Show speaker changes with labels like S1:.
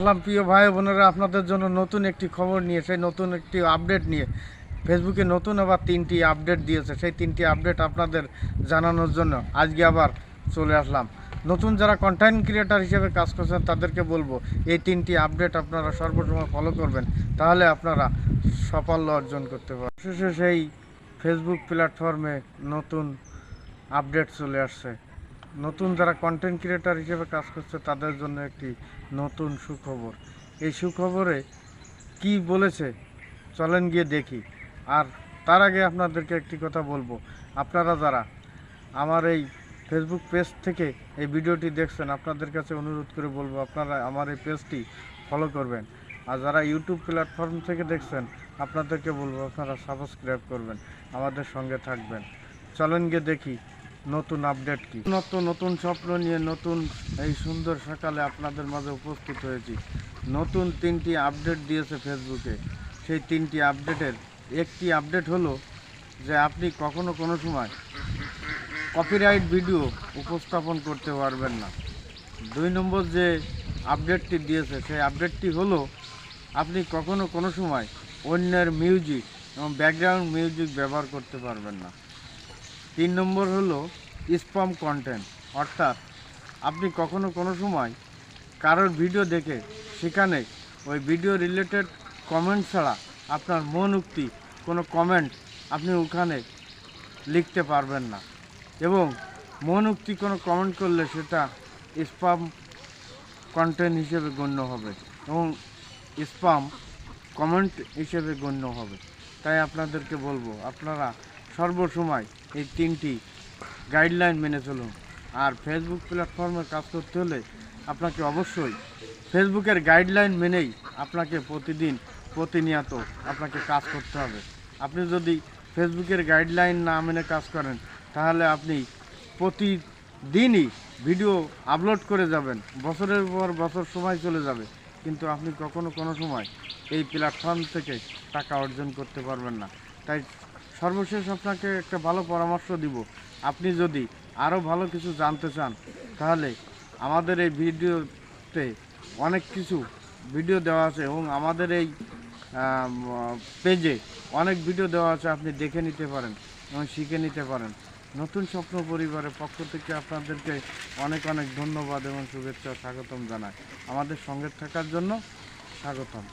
S1: প্রিয় ভাই বোনেরা, আপনাদের জন্য নতুন একটি খবর নিয়ে, সেই নতুন একটি আপডেট নিয়ে ফেসবুকে নতুন আবার 3টি আপডেট দিয়েছে। সেই 3টি আপডেট আপনাদের জানানোর জন্য আজকে আবার চলে আসলাম। নতুন যারা কন্টেন্ট ক্রিয়েটার হিসেবে কাজ করছেন তাদেরকে বলবো, এই 3টি আপডেট আপনারা সর্বসময় ফলো করবেন, তাহলে আপনারা সাফল্য অর্জন করতে পারবেন। শেষে সেই ফেসবুক প্ল্যাটফর্মে নতুন আপডেট চলে আসছে। নতুন যারা কন্টেন্ট ক্রিয়েটার হিসেবে কাজ করছে তাদের জন্য একটি নতুন সুখবর। এই সুখবরে কি বলেছে চলেন গিয়ে দেখি। আর তার আগে আপনাদেরকে একটি কথা বলবো, আপনারা যারা আমার এই ফেসবুক পেজ থেকে এই ভিডিওটি দেখছেন, আপনাদের কাছে অনুরোধ করে বলবো আপনারা আমার এই পেজটি ফলো করবেন। আর যারা ইউটিউব প্ল্যাটফর্ম থেকে দেখছেন, আপনাদেরকে বলবো আপনারা সাবস্ক্রাইব করবেন, আমাদের সঙ্গে থাকবেন। চলেন গিয়ে দেখি নতুন আপডেট কি। নতুন স্বপ্ন নিয়ে নতুন এই সুন্দর সকালে আপনাদের মাঝে উপস্থিত হয়েছি। নতুন 3টি আপডেট দিয়েছে ফেসবুকে। সেই 3টি আপডেটের একটি আপডেট হলো যে আপনি কখনো কোনো সময় কপিরাইট ভিডিও উপস্থাপন করতে পারবেন না। 2 নম্বর যে আপডেটটি দিয়েছে সেই আপডেটটি হলো আপনি কখনো কোনো সময় অন্যের মিউজিক এবং ব্যাকগ্রাউন্ড মিউজিক ব্যবহার করতে পারবেন না। 3 নম্বর হলো স্প্যাম কন্টেন্ট, অর্থাৎ আপনি কখনো কোনো সময় কারোর ভিডিও দেখে সেখানে ওই ভিডিও রিলেটেড কমেন্ট ছাড়া আপনার মন উক্তি কোনো কমেন্ট আপনি ওখানে লিখতে পারবেন না, এবং মন উক্তি কোনো কমেন্ট করলে সেটা স্প্যাম কন্টেন্ট হিসেবে গণ্য হবে এবং স্প্যাম কমেন্ট হিসেবে গণ্য হবে। তাই আপনাদেরকে বলবো আপনারা সর্বসময় এই 3টি গাইডলাইন মেনে চলুন। আর ফেসবুক প্ল্যাটফর্মে কাজ করতে হলে আপনাকে অবশ্যই ফেসবুকের গাইডলাইন মেনেই আপনাকে প্রতিনিয়ত আপনাকে কাজ করতে হবে। আপনি যদি ফেসবুকের গাইডলাইন না মেনে কাজ করেন, তাহলে আপনি প্রতিদিনই ভিডিও আপলোড করে যাবেন, বছরের পর বছর সময় চলে যাবে, কিন্তু আপনি কখনো কোনো সময় এই প্ল্যাটফর্ম থেকে টাকা অর্জন করতে পারবেন না। তাই সর্বশেষ আপনাকে একটা ভালো পরামর্শ দিব, আপনি যদি আরও ভালো কিছু জানতে চান, তাহলে আমাদের এই ভিডিওতে অনেক কিছু ভিডিও দেওয়া আছে এবং আমাদের এই পেজে অনেক ভিডিও দেওয়া আছে, আপনি দেখে নিতে পারেন এবং শিখে নিতে পারেন। নতুন স্বপ্ন পরিবারের পক্ষ থেকে আপনাদেরকে অনেক অনেক ধন্যবাদ এবং শুভেচ্ছা স্বাগতম জানাই। আমাদের সঙ্গে থাকার জন্য স্বাগতম।